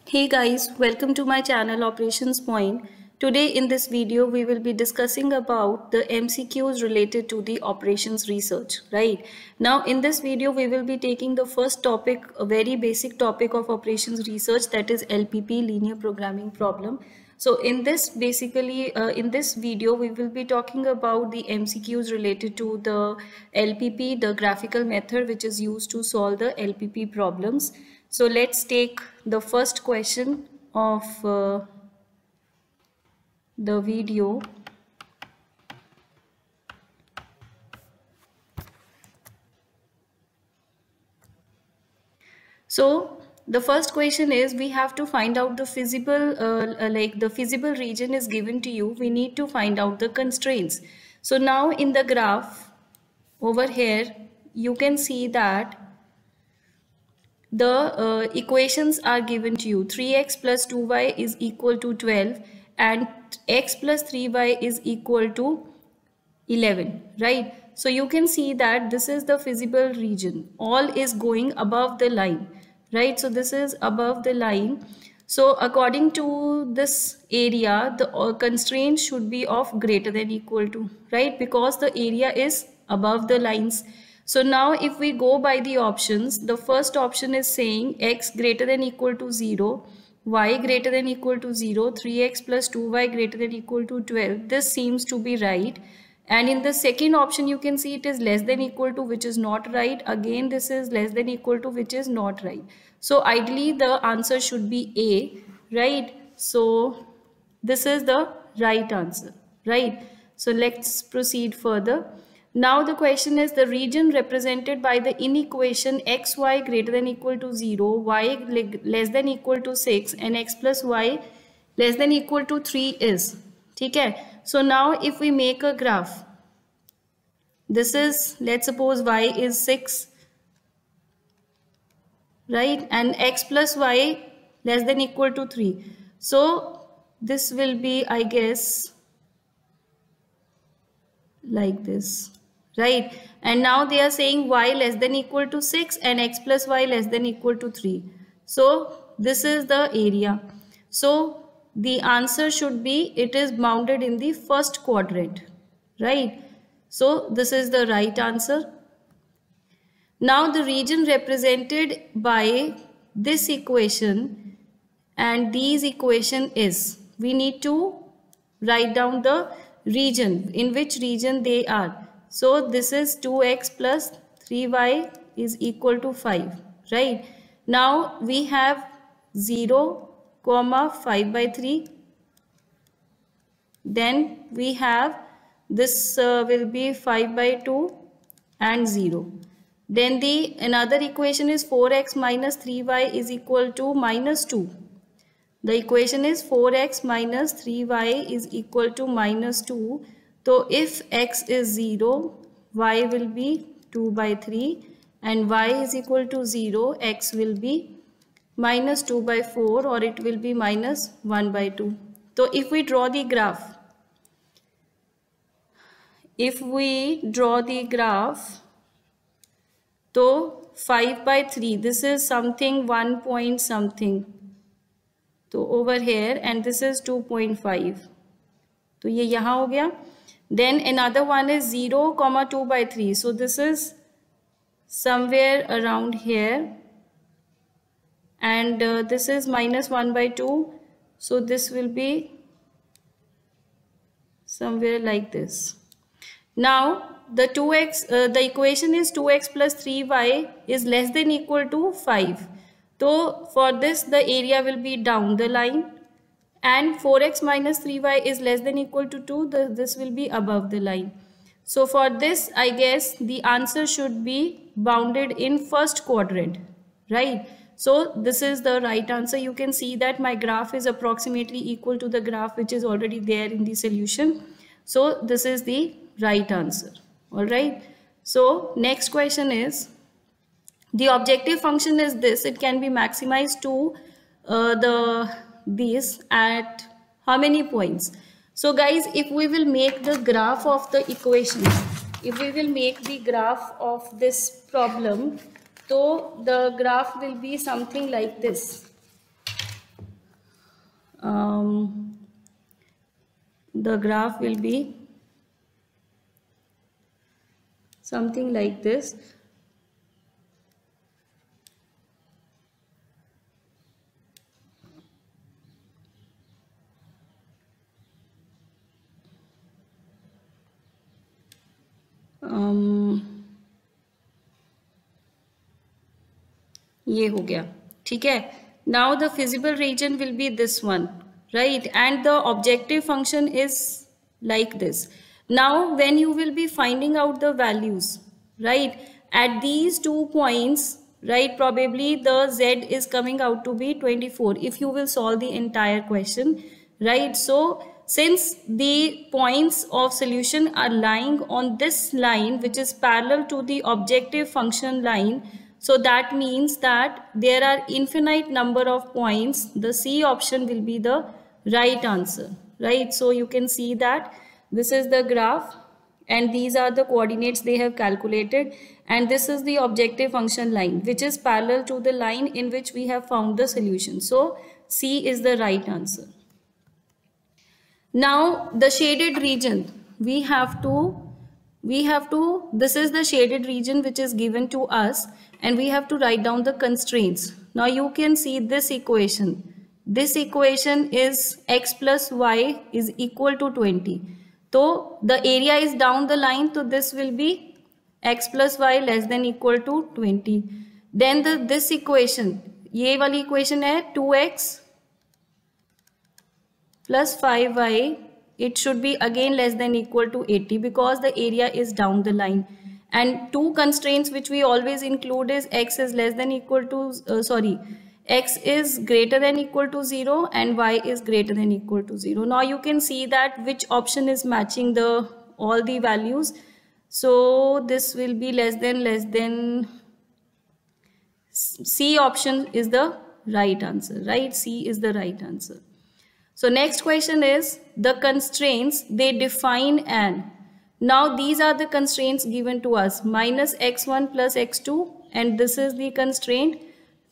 Hey guys, welcome to my channel Operations Point. Today in this video we will be discussing about the MCQs related to the operations research, right? Now in this video we will be taking the first topic, a very basic topic of operations research, that is LPP, linear programming problem. So in this in this video we will be talking about the MCQs related to the LPP, the graphical method which is used to solve the LPP problems. So let's take the first question of the video. So the first question is, we have to find out the feasible, the feasible region is given to you. We need to find out the constraints. So now in the graph over here, you can see that the equations are given to you. 3x plus 2y is equal to 12 and x plus 3y is equal to 11, right? So you can see that this is the feasible region. All is going above the line, right? So this is above the line. So according to this area, the constraint should be of greater than equal to, right? Because the area is above the lines. So now if we go by the options, the first option is saying x greater than equal to 0, y greater than equal to 0, 3x plus 2y greater than equal to 12. This seems to be right. And in the second option you can see it is less than equal to, which is not right. Again this is less than equal to, which is not right. So ideally the answer should be A, right? So this is the right answer, right? So let's proceed further. Now the question is, the region represented by the inequation xy greater than equal to 0, y less than equal to 6 and x plus y less than equal to 3 is. Okay? So now if we make a graph, this is, let's suppose y is 6, right? And x plus y less than equal to 3. So this will be, I guess, like this, right? And now they are saying y less than equal to 6 and x plus y less than equal to 3. So this is the area. So the answer should be, it is bounded in the first quadrant, right? So this is the right answer. Now the region represented by this equation and these equation is, we need to write down the region, in which region they are. So this is 2x plus 3y is equal to 5, right? Now we have 0, 5 by 3. Then we have this will be 5 by 2 and 0. Then the another equation is 4x minus 3y is equal to minus 2. The equation is 4x minus 3y is equal to minus 2. So if x is 0, y will be 2 by 3 and y is equal to 0, x will be minus 2 by 4 or it will be minus 1 by 2. So if we draw the graph, so 5 by 3, this is something 1 point something. तो over here and this is 2.5. तो ये यहाँ हो गया. Then another one is 0, 2 by 3. So this is somewhere around here. And this is minus 1 by 2. So this will be somewhere like this. Now the 2x, the equation is 2x plus 3y is less than equal to 5. So for this the area will be down the line, and 4x minus 3y is less than equal to 2, this will be above the line. So for this I guess the answer should be bounded in first quadrant, right? So this is the right answer. You can see that my graph is approximately equal to the graph which is already there in the solution. So this is the right answer. All right. So next question is, the objective function is this. It can be maximized to these at how many points? So guys, if we will make the graph of the equation, if we will make the graph of this problem, so the graph will be something like this. the graph will be something like this. ये हो गया, ठीक है. Now the feasible region will be this one, right? And the objective function is like this. Now when you will be finding out the values, right, at these 2 points, right, probably the z is coming out to be 24 if you will solve the entire question, right? So since the points of solution are lying on this line which is parallel to the objective function line, so that means that there are infinite number of points. The C option will be the right answer, right? So you can see that this is the graph and these are the coordinates they have calculated, and this is the objective function line which is parallel to the line in which we have found the solution. So C is the right answer. Now the shaded region, we have to, this is the shaded region which is given to us, and we have to write down the constraints. Now you can see this equation. This equation is x plus y is equal to 20. So the area is down the line, so this will be x plus y less than equal to 20. Then this equation, ये वाली equation है 2x plus 5y, it should be again less than equal to 80 because the area is down the line. And two constraints which we always include is x is less than equal to, x is greater than equal to 0 and y is greater than equal to 0. Now you can see that which option is matching all the values. So this will be less than, C option is the right answer, right? C is the right answer. So next question is the constraints they define and. Now these are the constraints given to us, minus x1 plus x2, and this is the constraint.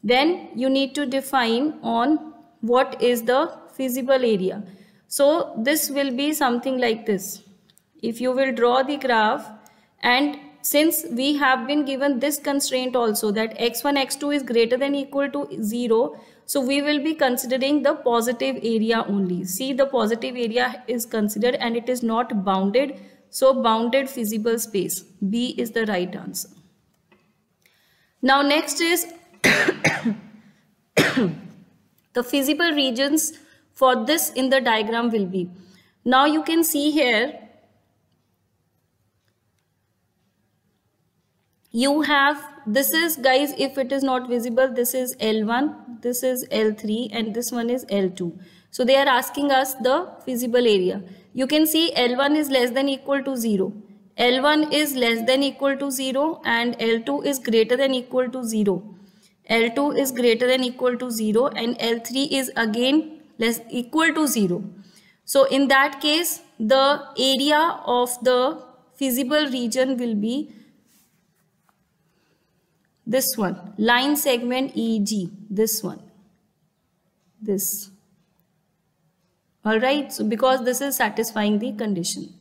Then you need to define on what is the feasible area. So this will be something like this. If you will draw the graph, and since we have been given this constraint also that x1 x2 is greater than equal to 0, so we will be considering the positive area only. See, the positive area is considered and it is not bounded. So bounded feasible space, B is the right answer. Now next is the feasible regions for this in the diagram will be. Now you can see here, you have, this is, guys, if it is not visible, this is L1, this is L3 and this one is L2. So they are asking us the feasible area. You can see L1 is less than equal to 0. L1 is less than equal to 0 and L2 is greater than equal to 0. L2 is greater than equal to 0 and L3 is again less equal to 0. So in that case, the area of the feasible region will be this one, line segment EG, this one, this. Alright, so because this is satisfying the condition.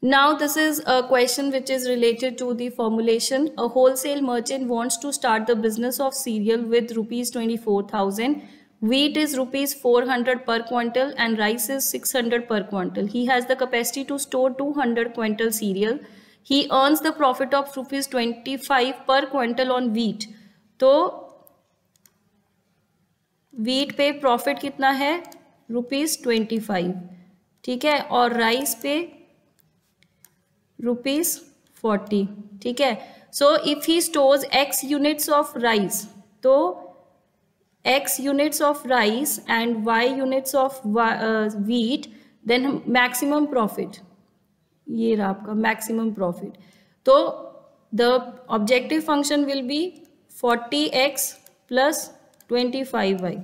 Now this is a question which is related to the formulation. A wholesale merchant wants to start the business of cereal with rupees 24,000. Wheat is rupees 400 per quintal and rice is 600 per quintal. He has the capacity to store 200 quintal cereal. He earns the profit of rupees 25 per quintal on wheat. तो wheat पे profit कितना है? Rupees 25, ठीक है, और rice pay rupees 40, ठीक है. So if he stores x units of rice, तो x units of rice and y units of wheat, then maximum profit, ये रहा आपका मैक्सिमम प्रॉफिट. तो the objective function will be 40x plus 25y.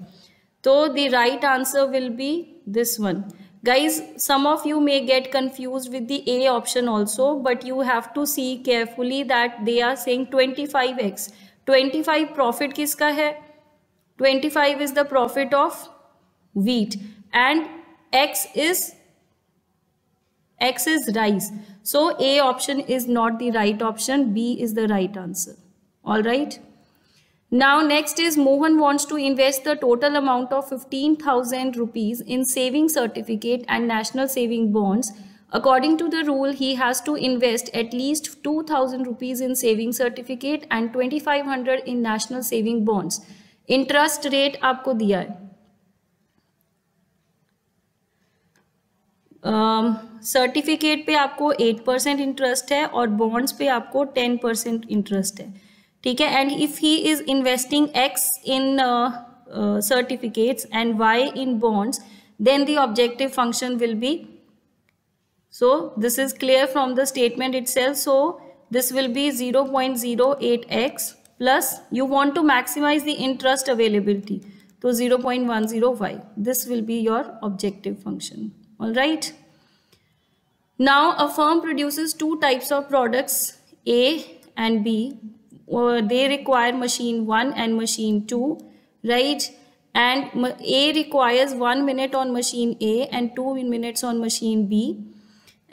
So the right answer will be this one. Guys, some of you may get confused with the A option also, but you have to see carefully that they are saying 25x. 25 profit किसका है? 25 is the profit of wheat, and x is rice. So A option is not the right option, B is the right answer. All right. Now next is Mohan wants to invest the total amount of 15,000 rupees in saving certificate and national saving bonds. According to the rule, he has to invest at least 2,000 rupees in saving certificate and 2,500 in national saving bonds. Interest rate आपको दिया है. Certificate पे आपको 8% interest है और bonds पे आपको 10% interest है. ठीक है. And if he is investing x in certificates and y in bonds, then the objective function will be, so this is clear from the statement itself, so this will be 0.08x plus you want to maximize the interest availability, so 0.10y. This will be your objective function. All right. Now a firm produces two types of products, A and B. They require machine 1 and machine 2, right? And A requires 1 minute on machine A and 2 minutes on machine B,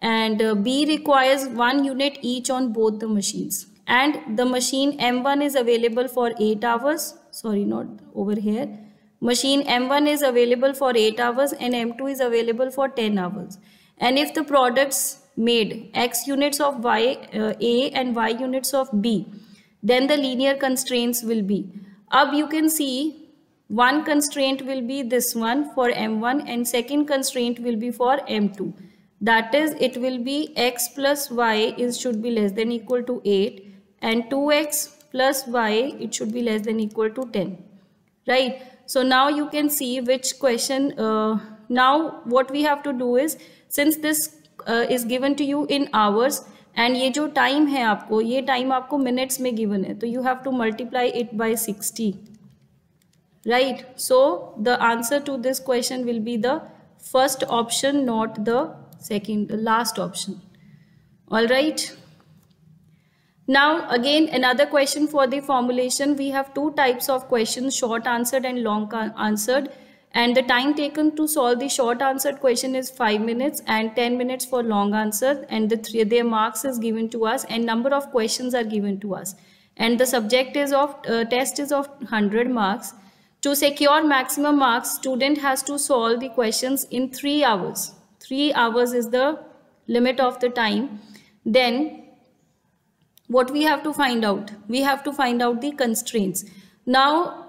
and B requires 1 unit each on both the machines, and the machine M1 is available for 8 hours, sorry, not over here, machine M1 is available for 8 hours and M2 is available for 10 hours. And if the products made X units of Y A and Y units of B, then the linear constraints will be. अब you can see one constraint will be this one for M1 and second constraint will be for M2. That is, it will be X plus Y should be less than equal to 8 and 2X plus Y it should be less than equal to 10. Right? So now you can see which question. Now what we have to do is, since this is given to you in hours and ये जो time है आपको, ये time आपको minutes में given है, तो you have to multiply it by 60, right? So the answer to this question will be the first option, not the second, the last option. All right. Now again another question for the formulation. We have two types of questions, short answered and long answered. And the time taken to solve the short answered question is 5 minutes and 10 minutes for long answer, and their marks is given to us and number of questions are given to us, and the subject is of test is of 100 marks. To secure maximum marks, student has to solve the questions in 3 hours. 3 hours is the limit of the time. Then what we have to find out? We have to find out the constraints. Now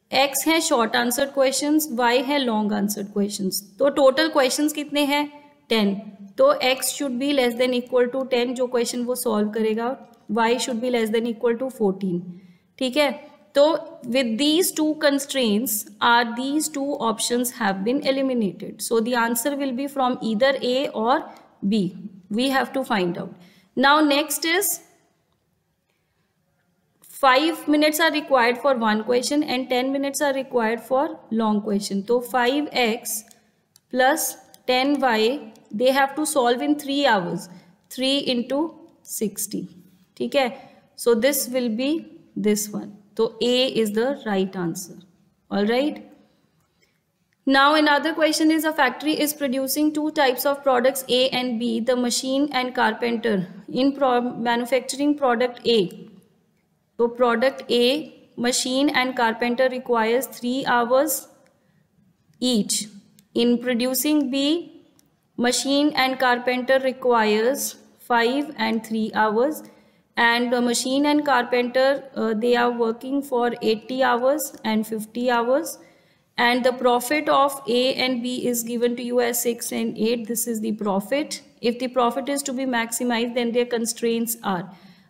X है short answered questions, Y है long answered questions. तो total questions कितने हैं? 10. तो X should be less than equal to 10 जो question वो solve करेगा. Y should be less than equal to 14. ठीक है? तो with these two constraints, these two options have been eliminated. So the answer will be from either A or B. We have to find out. Now next is 5 minutes are required for one question and 10 minutes are required for long question. So 5x plus 10y, they have to solve in 3 hours. 3 into 60. Okay? So this will be this one. So A is the right answer. Alright. Now another question is, a factory is producing two types of products A and B, the machine and carpenter. In manufacturing product A, so product A, machine and carpenter requires 3 hours each. In producing B, machine and carpenter requires 5 and 3 hours. And the machine and carpenter, they are working for 80 hours and 50 hours. And the profit of A and B is given to you as 6 and 8. This is the profit. If the profit is to be maximized, then their constraints are.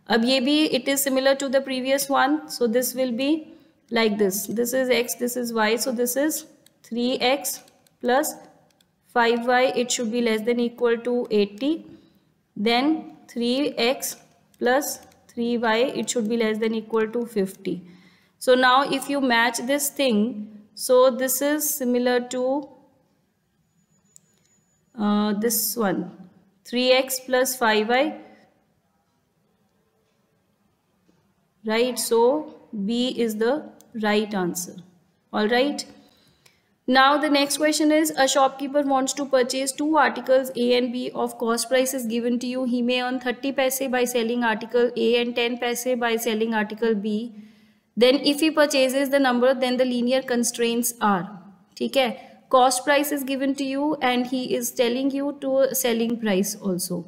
अब ये भी it is similar to the previous one, so this will be like this. This is x, this is y, so this is 3x plus 5y. It should be less than equal to 80. Then 3x plus 3y, it should be less than equal to 50. So now if you match this thing, so this is similar to this one, 3x plus 5y. Right, so B is the right answer. All right. Now the next question is, a shopkeeper wants to purchase two articles A and B of cost price is given to you. He may earn 30 paise by selling article A and 10 paise by selling article B. Then if he purchases the number, then the linear constraints are, ठीक है, cost price is given to you and he is telling you to selling price also,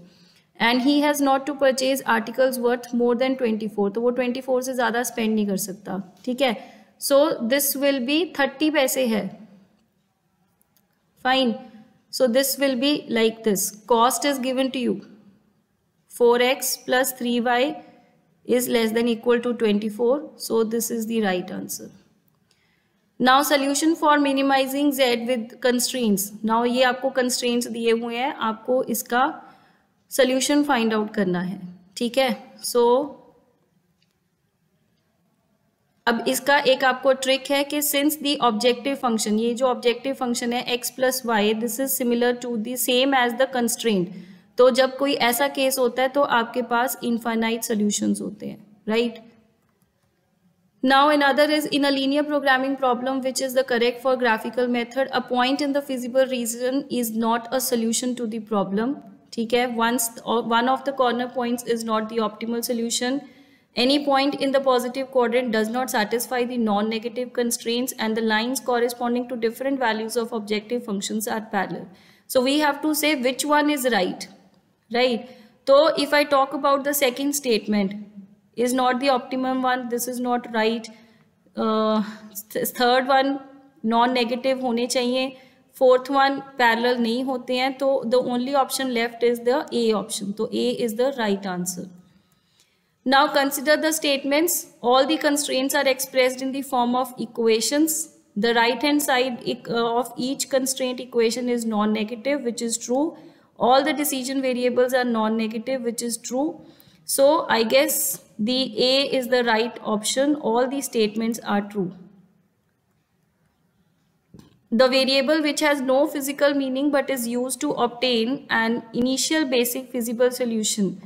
and he has not to purchase articles worth more than 24, तो वो 24 से ज़्यादा spend नहीं कर सकता, ठीक है. So this will be 30 पैसे है. Fine. So this will be like this. Cost is given to you. 4x plus 3y is less than equal to 24. So this is the right answer. Now solution for minimizing z with constraints. Now ये आपको constraints दिए हुए हैं, आपको इसका solution find out करना है, ठीक है. So अब इसका एक आपको ट्रिक है कि सिंस दी ऑब्जेक्टिव फंक्शन, ये जो ऑब्जेक्टिव फंक्शन है x plus Y, this is similar to the same as the constraint. तो जब कोई ऐसा केस होता है तो आपके पास इनफाइनाइट सॉल्यूशंस होते हैं, right. Now another is in a linear programming problem which is the correct for graphical method, a point in the feasible region is not a solution to the problem, ठीक है. One of the corner points is not the optimal solution. Any point in the positive quadrant does not satisfy the non-negative constraints, and the lines corresponding to different values of objective functions are parallel. So we have to say which one is right, right? So if I talk about the second statement, is not the optimum one, this is not right. Third one non-negative होने चाहिए, fourth one parallel नहीं होते हैं, तो the only option left is the A option. तो A is the right answer. Now consider the statements. All the constraints are expressed in the form of equations. The right hand side of each constraint equation is non-negative, which is true. All the decision variables are non-negative, which is true. So I guess the A is the right option. All the statements are true. The variable which has no physical meaning but is used to obtain an initial basic feasible solution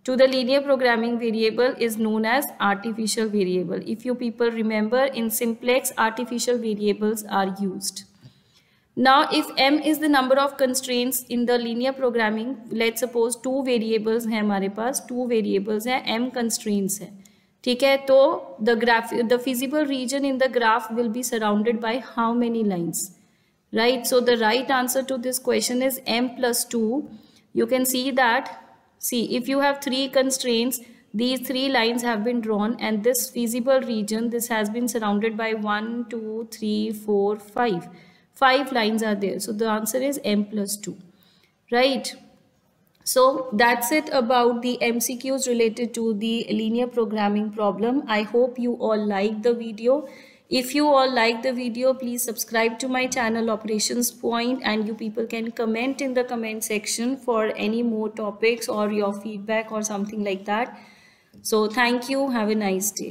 to the linear programming variable is known as artificial variable. If you people remember, in simplex artificial variables are used. Now if m is the number of constraints in the linear programming, let's suppose two variables हैं हमारे पास, two variables हैं, m constraints हैं, ठीक है. तो the feasible region in the graph will be surrounded by how many lines, right? So the right answer to this question is m plus 2. You can see that. See, if you have three constraints, these three lines have been drawn, and this feasible region, this has been surrounded by 1, 2, 3, 4, 5. 5 lines are there. So the answer is m plus 2, right? So that's it about the MCQs related to the linear programming problem. I hope you all liked the video. If you all like the video, please subscribe to my channel Operations Point, and you people can comment in the comment section for any more topics or your feedback or something like that. So thank you. Have a nice day.